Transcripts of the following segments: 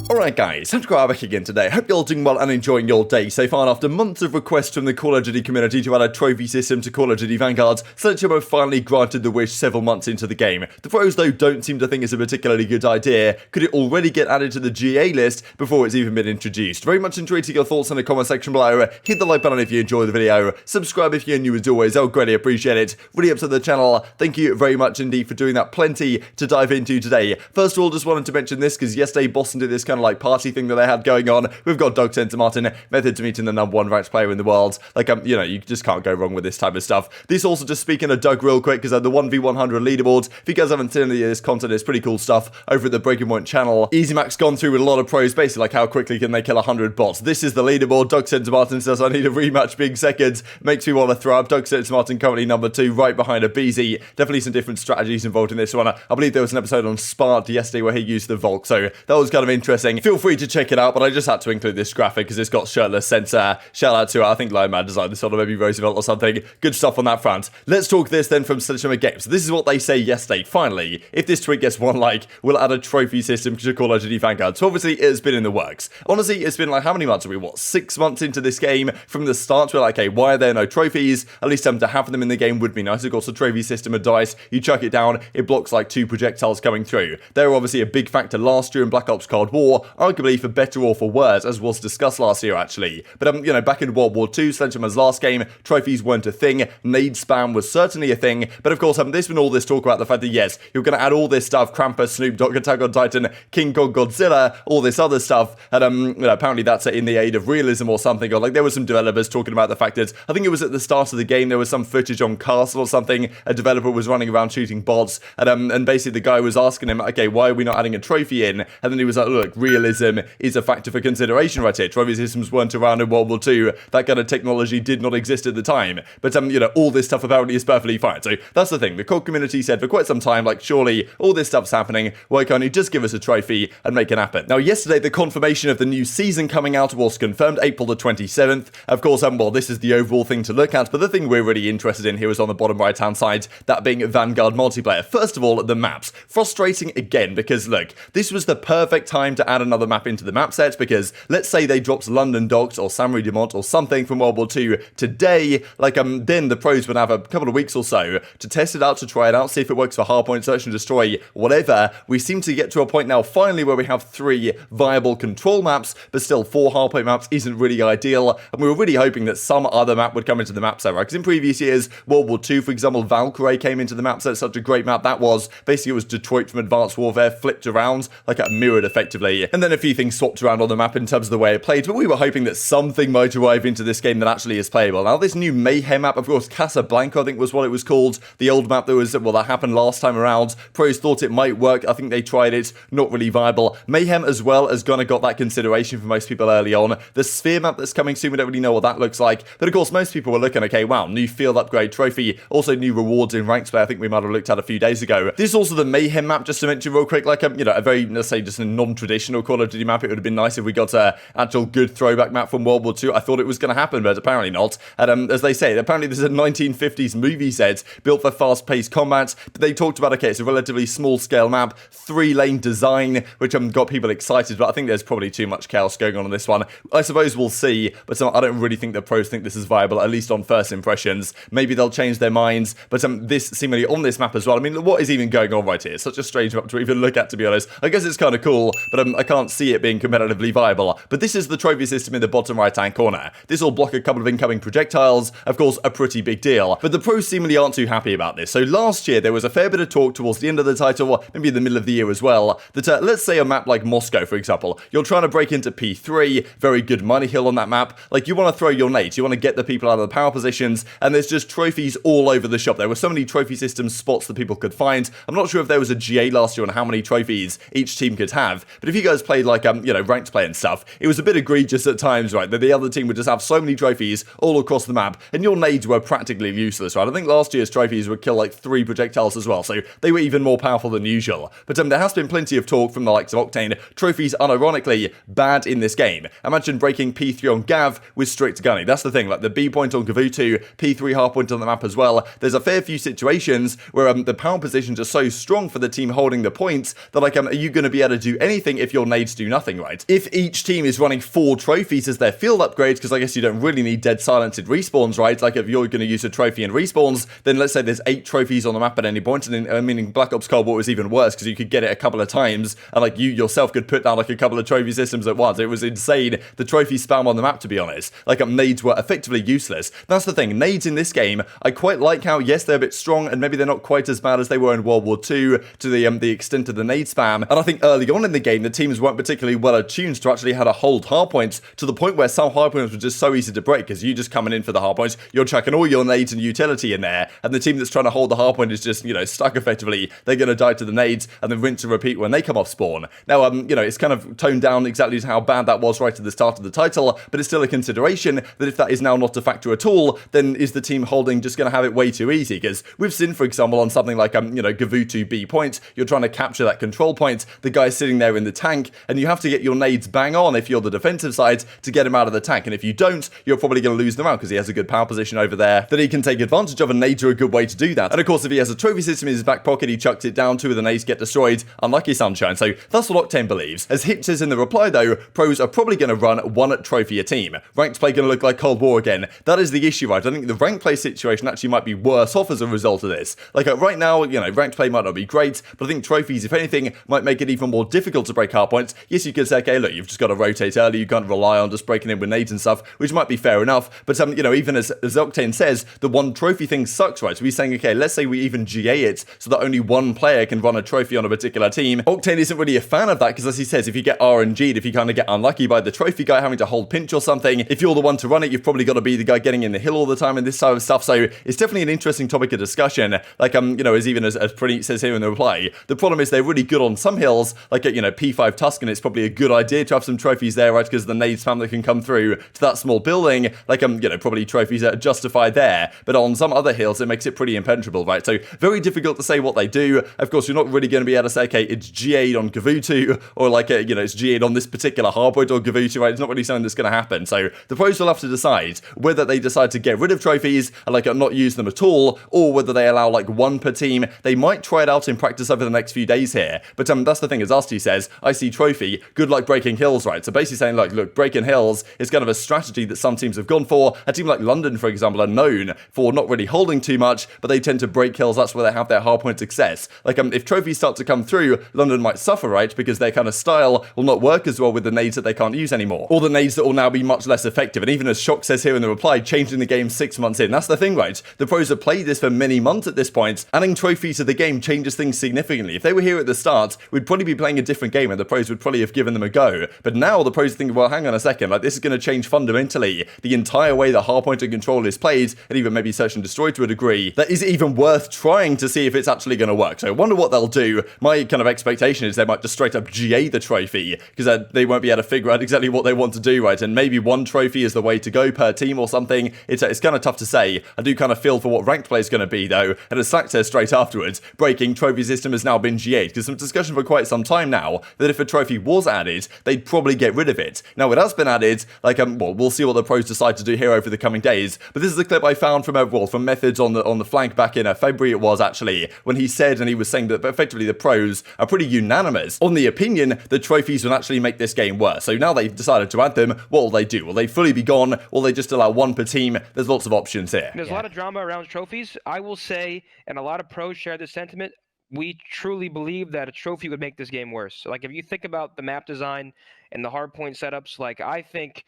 Alright guys, TacticalRab back again today. Hope you're all doing well and enjoying your day so far. After months of requests from the Call of Duty community to add a trophy system to Call of Duty Vanguard, Cellium finally granted the wish several months into the game. The pros though don't seem to think it's a particularly good idea. Could it already get added to the GA list before it's even been introduced? Very much enjoyed your thoughts in the comment section below. Hit the like button if you enjoyed the video. Subscribe if you're new as always, I'll greatly appreciate it. Really up to the channel. Thank you very much indeed for doing that. Plenty to dive into today. First of all, just wanted to mention this because yesterday Boston did this kind of like party thing that they had going on. We've got Doug Martin, method to meeting the #1 ranked player in the world. Like, you know, you just can't go wrong with this type of stuff. This also, just speaking of Doug real quick, because the 1v100 leaderboard, if you guys haven't seen any of this content, it's pretty cool stuff over at the Breaking Point channel. easyMack's gone through with a lot of pros, basically like how quickly can they kill 100 bots. This is the leaderboard. Doug Martin says, I need a rematch big seconds. Makes me want to throw up. Doug Martin currently #2, right behind aBeZy. Definitely some different strategies involved in this one. I believe there was an episode on Spart yesterday where he used the Volk, so that was kind of interesting. Feel free to check it out, but I just had to include this graphic because it's got shirtless sensor. Shout out to, I think Lionman designed this one, or maybe Roosevelt or something. Good stuff on that front. Let's talk this then from Cellium Games. This is what they say yesterday. Finally, if this tweet gets 1 like, we'll add a trophy system to Call of Duty Vanguard. So obviously it has been in the works. Honestly, it's been like, how many months are we? What, 6 months into this game? From the start, we're like, okay, why are there no trophies? At least to have them in the game would be nice. Of course, a trophy system of dice. You chuck it down, it blocks like 2 projectiles coming through. They were obviously a big factor last year in Black Ops Cold War, arguably for better or for worse, as was discussed last year actually. But you know, back in World War II, Cellium's last game, trophies weren't a thing. Nade spam was certainly a thing. But of course, there's been all this talk about the fact that yes, you're going to add all this stuff: Krampus, Snoop Dogg, Attack on Titan, King Kong, Godzilla, all this other stuff. And you know, apparently that's in the aid of realism or something. Or like there were some developers talking about the fact that I think it was at the start of the game there was some footage on Castle or something. A developer was running around shooting bots, and basically the guy was asking him, okay, why are we not adding a trophy in? And then he was like, look, realism is a factor for consideration right here. Trophy systems weren't around in World War II. That kind of technology did not exist at the time. But you know, all this stuff apparently is perfectly fine. So that's the thing. The core community said for quite some time, like, surely all this stuff's happening. Why can't you just give us a trophy and make it happen? Now, yesterday, the confirmation of the new season coming out was confirmed, April the 27th. Of course, well, this is the overall thing to look at, but the thing we're really interested in here is on the bottom right-hand side, that being Vanguard multiplayer. First of all, the maps. Frustrating again, because look, this was the perfect time to add another map into the map set, because let's say they dropped London Docks or Saint de Mont or something from World War II today, like, then the pros would have a couple of weeks or so to test it out, to try it out, see if it works for hardpoint, search and destroy, whatever. We seem to get to a point now, finally, where we have 3 viable control maps, but still 4 hardpoint maps isn't really ideal, and we were really hoping that some other map would come into the map set, right? Because in previous years, World War II, for example, Valkyrie came into the map set, such a great map that was. Basically, it was Detroit from Advanced Warfare, flipped around, like mirrored effectively, and then a few things swapped around on the map in terms of the way it played, but we were hoping that something might arrive into this game that actually is playable. Now, this new Mayhem map, of course, Casablanca, I think was what it was called, the old map that was, well, that happened last time around. Pros thought it might work. I think they tried it, not really viable. Mayhem as well has gonna got that consideration for most people early on. The Sphere map that's coming soon, we don't really know what that looks like, but of course, most people were looking, okay, wow, new field upgrade trophy, also new rewards in ranks play, I think we might have looked at a few days ago. This is also the Mayhem map, just to mention real quick, like, you know, a very, let's say, just a non-traditional Call of Duty map. It would have been nice if we got a actual good throwback map from World War II. I thought it was going to happen, but apparently not. And as they say, apparently this is a 1950s movie set built for fast-paced combat. But they talked about, okay, it's a relatively small-scale map, 3-lane design, which got people excited, but I think there's probably too much chaos going on this one. I suppose we'll see, but I don't really think the pros think this is viable, at least on first impressions. Maybe they'll change their minds, but this seemingly on this map as well. I mean, what is even going on right here? It's such a strange map to even look at, to be honest. I guess it's kind of cool, but I can't see it being competitively viable. But this is the trophy system in the bottom right-hand corner. This will block a couple of incoming projectiles, of course, a pretty big deal. But the pros seemingly aren't too happy about this. So last year, there was a fair bit of talk towards the end of the title, maybe in the middle of the year as well, that let's say a map like Moscow, for example, you're trying to break into P3, very good money hill on that map. Like, you want to throw your nades, you want to get the people out of the power positions, and there's just trophies all over the shop. There were so many trophy system spots that people could find. I'm not sure if there was a GA last year on how many trophies each team could have, but if you guys played like, you know, ranked play and stuff, it was a bit egregious at times, right, that the other team would just have so many trophies all across the map, and your nades were practically useless, right? I think last year's trophies would kill like 3 projectiles as well, so they were even more powerful than usual. But there has been plenty of talk from the likes of Octane, trophies unironically bad in this game. Imagine breaking P3 on Gav with strict gunning. That's the thing, like the B point on Gavutu, P3 hard point on the map as well. There's a fair few situations where the power positions are so strong for the team holding the points that like, are you going to be able to do anything if if your nades do nothing, right? If each team is running 4 trophies as their field upgrades, because I guess you don't really need dead silenced respawns, right? Like if you're going to use a trophy in respawns, then let's say there's 8 trophies on the map at any point, and in Black Ops Cold War was even worse because you could get it a couple of times, and like you yourself could put down like a couple of trophy systems at once. It was insane, the trophy spam on the map, to be honest. Like nades were effectively useless. That's the thing, nades in this game, I quite like how, yes, they're a bit strong, and maybe they're not quite as bad as they were in World War II to the extent of the nade spam, and I think early on in the game, the teams weren't particularly well attuned to actually how to hold hardpoints, to the point where some hardpoints were just so easy to break, because you just coming in for the hardpoints, you're chucking all your nades and utility in there, and the team that's trying to hold the hardpoint is just, stuck effectively. They're going to die to the nades, and then rinse and repeat when they come off spawn. Now, it's kind of toned down exactly how bad that was right at the start of the title, but it's still a consideration that if that is now not a factor at all, then is the team holding just going to have it way too easy? Because we've seen, for example, on something like, Gavutu B point, you're trying to capture that control point, the guy's sitting there in the tank, and you have to get your nades bang on if you're the defensive side to get him out of the tank, and if you don't, you're probably going to lose the round because he has a good power position over there that he can take advantage of, and nades are a good way to do that. And of course, if he has a trophy system in his back pocket, he chucks it down, 2 of the nades get destroyed. Unlucky sunshine. So that's what Octane believes. As Hip says in the reply though, pros are probably going to run 1 trophy a team. Ranked play going to look like Cold War again. That is the issue, right? I think the ranked play situation actually might be worse off as a result of this. Like right now, ranked play might not be great, but I think trophies, if anything, might make it even more difficult to break hardpoints. Yes, you could say, okay, look, you've just got to rotate early, you can't rely on just breaking in with nades and stuff, which might be fair enough, but even as Octane says, the 1 trophy thing sucks, right? So we're saying, okay, let's say we even GA it so that only 1 player can run a trophy on a particular team. Octane isn't really a fan of that because, as he says, if you get RNG'd, if you kind of get unlucky by the trophy guy having to hold pinch or something, if you're the one to run it, you've probably got to be the guy getting in the hill all the time and this type of stuff. So it's definitely an interesting topic of discussion. Like, as Prestinni says here in the reply, the problem is they're really good on some hills, like at, P5 Tuscan, it's probably a good idea to have some trophies there, right? Because the nade spam that can come through to that small building, like, probably trophies that are justified there. But on some other hills, it makes it pretty impenetrable, right? So very difficult to say what they do. Of course, you're not really going to be able to say, okay, it's GA'd on Gavutu, or like, it's GA'd on this particular hardpoint or Gavutu, right? It's not really something that's going to happen. So the pros will have to decide whether they decide to get rid of trophies and like not use them at all, or whether they allow like 1 per team. They might try it out in practice over the next few days here. But that's the thing, as Arcitys says, I see trophy, good luck breaking hills, right? So basically saying, like, look, breaking hills is kind of a strategy that some teams have gone for. A team like London, for example, are known for not really holding too much, but they tend to break hills. That's where they have their hardpoint success. Like, if trophies start to come through, London might suffer, right? Because their kind of style will not work as well with the nades that they can't use anymore, or the nades that will now be much less effective. And even as Shock says here in the reply, changing the game 6 months in. That's the thing, right? The pros have played this for many months at this point. Adding trophies to the game changes things significantly. If they were here at the start, we'd probably be playing a different game, and the pros would probably have given them a go. But now the pros are thinking, well, hang on a second, like this is going to change fundamentally the entire way the hardpoint and control is played, and even maybe search and destroy to a degree. That is even worth trying to see if it's actually going to work. So I wonder what they'll do. My kind of expectation is they might just straight up GA the trophy, because they won't be able to figure out exactly what they want to do, right? And maybe 1 trophy is the way to go per team or something. It's kind of tough to say. I do kind of feel for what ranked play is going to be though, and as Slack says straight afterwards, breaking trophy system has now been GA'd, because some discussion for quite some time now that if a trophy was added, they'd probably get rid of it. Now it has been added, like well, we'll see what the pros decide to do here over the coming days, but this is a clip I found from from Methods on the flank back in February it was actually, when he said, and he was saying that effectively the pros are pretty unanimous on the opinion that trophies will actually make this game worse. So now they've decided to add them, what will they do? Will they fully be gone? Will they just allow 1 per team? There's lots of options here. There's a lot of drama around trophies. I will say, and a lot of pros share this sentiment, we truly believe that a trophy would make this game worse. Like, if you think about the map design and the hardpoint setups, like, I think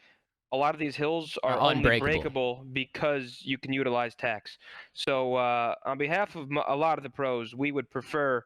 a lot of these hills are unbreakable because you can utilize tax. So on behalf of a lot of the pros, we would prefer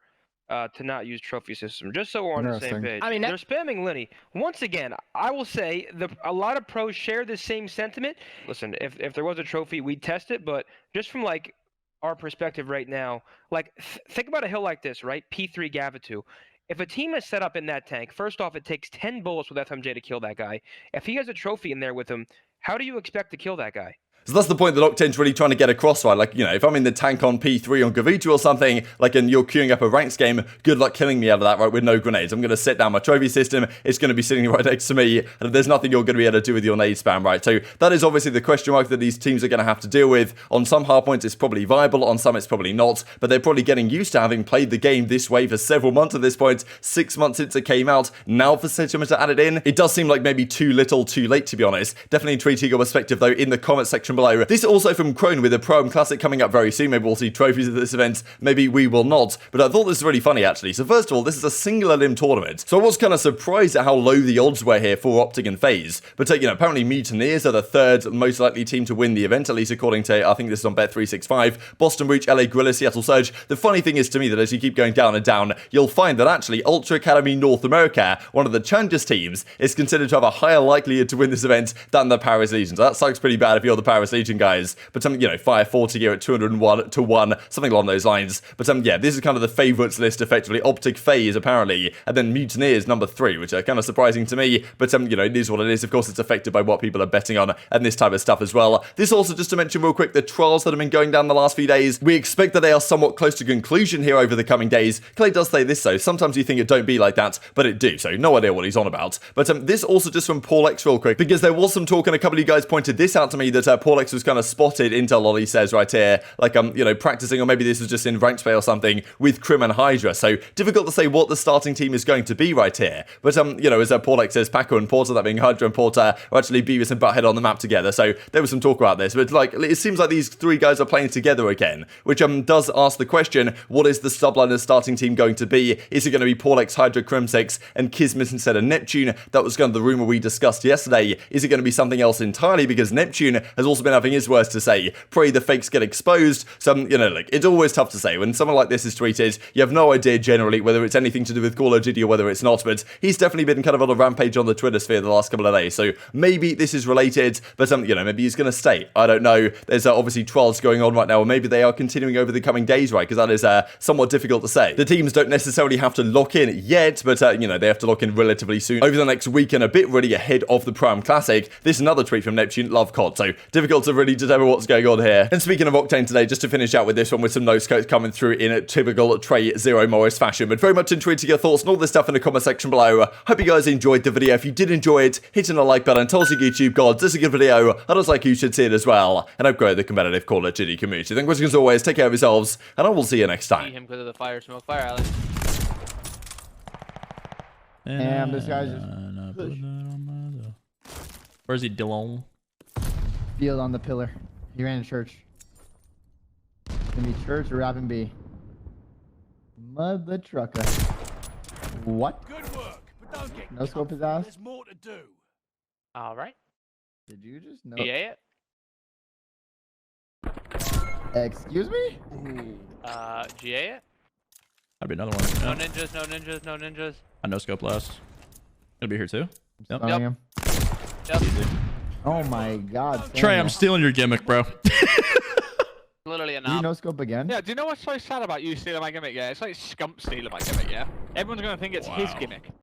to not use trophy system, just so we're on the same page. I mean, they're spamming Lenny. Once again, I will say a lot of pros share the same sentiment. Listen, if there was a trophy, we'd test it, but just from like our perspective right now, like think about a hill like this, right? P3 Gavutu. If a team is set up in that tank, first off, it takes 10 bullets with FMJ to kill that guy. If he has a trophy in there with him, how do you expect to kill that guy? So that's the point that Octane's really trying to get across, right? Like, you know, if I'm in the tank on P3 on Gavitu or something, like, and you're queuing up a ranks game, good luck killing me out of that, right, with no grenades. I'm going to set down my trophy system, it's going to be sitting right next to me, and there's nothing you're going to be able to do with your nade spam, right? So that is obviously the question mark that these teams are going to have to deal with. On some hardpoints, it's probably viable, on some it's probably not, but they're probably getting used to having played the game this way for several months at this point, 6 months since it came out. Now for Cellium to add it in, it does seem like maybe too little, too late, to be honest. Definitely tweeting your perspective, though, in the comment section below. This is also from Crone with the Pro-Am Classic coming up very soon. Maybe we'll see trophies at this event, maybe we will not, but I thought this was really funny, actually. So first of all, this is a single elim tournament, so I was kind of surprised at how low the odds were here for Optic and FaZe, but you know, apparently Mutineers are the third most likely team to win the event, at least according to, I think this is on Bet365, Boston Breach, LA Guerrillas, Seattle Surge. The funny thing is to me that as you keep going down and down, you'll find that actually Ultra Academy North America, one of the Challengers teams, is considered to have a higher likelihood to win this event than the Paris Legion. So that sucks pretty bad if you're the Paris Legion guys, but you know, Fire 40 here at 201 to 1, something along those lines. But yeah, this is kind of the favourites list effectively. Optic, FaZe apparently, and then Mutineers number 3, which are kind of surprising to me, but you know, it is what it is. Of course, it's affected by what people are betting on and this type of stuff as well. This also, just to mention real quick, the trials that have been going down the last few days, we expect that they are somewhat close to conclusion here over the coming days. Clay does say this though, sometimes you think it don't be like that, but it do, so no idea what he's on about. But this also just from Paul X real quick, because there was some talk and a couple of you guys pointed this out to me, that Paul X was kind of spotted, Intel Lolly says right here, like you know, practicing, or maybe this was just in ranked play or something, with Crim and Hydra. So difficult to say what the starting team is going to be right here. But you know, as Paul X says, Paco and Porter, that being Hydra and Porter, are actually Beavis and Butthead on the map together. So there was some talk about this, but like, it seems like these three guys are playing together again, which does ask the question, what is the subliner starting team going to be? Is it going to be Paul X, Hydra, Crimsix, and Kismet instead of Neptune? That was kind of the rumor we discussed yesterday. Is it going to be something else entirely? Because Neptune has also been having his words to say. Pray the fakes get exposed. So, you know, like, it's always tough to say. When someone like this is tweeted, you have no idea generally whether it's anything to do with Call of Duty or whether it's not, but he's definitely been kind of on a rampage on the Twitter sphere the last couple of days. So maybe this is related, but you know, maybe he's going to stay. I don't know. There's obviously trials going on right now, or maybe they are continuing over the coming days, right? Because that is somewhat difficult to say. The teams don't necessarily have to lock in yet, but you know, they have to lock in relatively soon, over the next week and a bit, really ahead of the Pro-Am Classic. This is another tweet from Neptune, love COD, so difficult to really determine what's going on here. And speaking of Octane today, just to finish out with this one with some nose coats coming through in a typical Trey Zero Morris fashion, but very much enjoyed your thoughts and all this stuff in the comment section below. Hope you guys enjoyed the video. If you did enjoy it, hitting the like button tells you YouTube gods this is a good video, and as like you should see it as well, and I've grown the competitive Call of Duty community. Thank you as always, take care of yourselves, and I will see you next time. See him because of the fire smoke. Fire, Alex. And this guy's just Where's he, Dillon? field on the pillar. He ran to church. Gonna be church or rapping B. Mother trucker. What? Good work, but don't get No scope his ass? There's more to do. All right. Did you just know? Yeah. Excuse me? GA it? That'd be another one. No Yeah. ninjas, no ninjas, no ninjas. I no scope last. It'll be here too. Yep. Stunning him. Yep. Oh my god. Trey, I'm stealing your gimmick, bro. Literally a Did you knob. no scope again? Yeah, do you know what's so sad about you stealing my gimmick, yeah? It's like Scump stealing my gimmick, yeah? Everyone's gonna think it's his gimmick.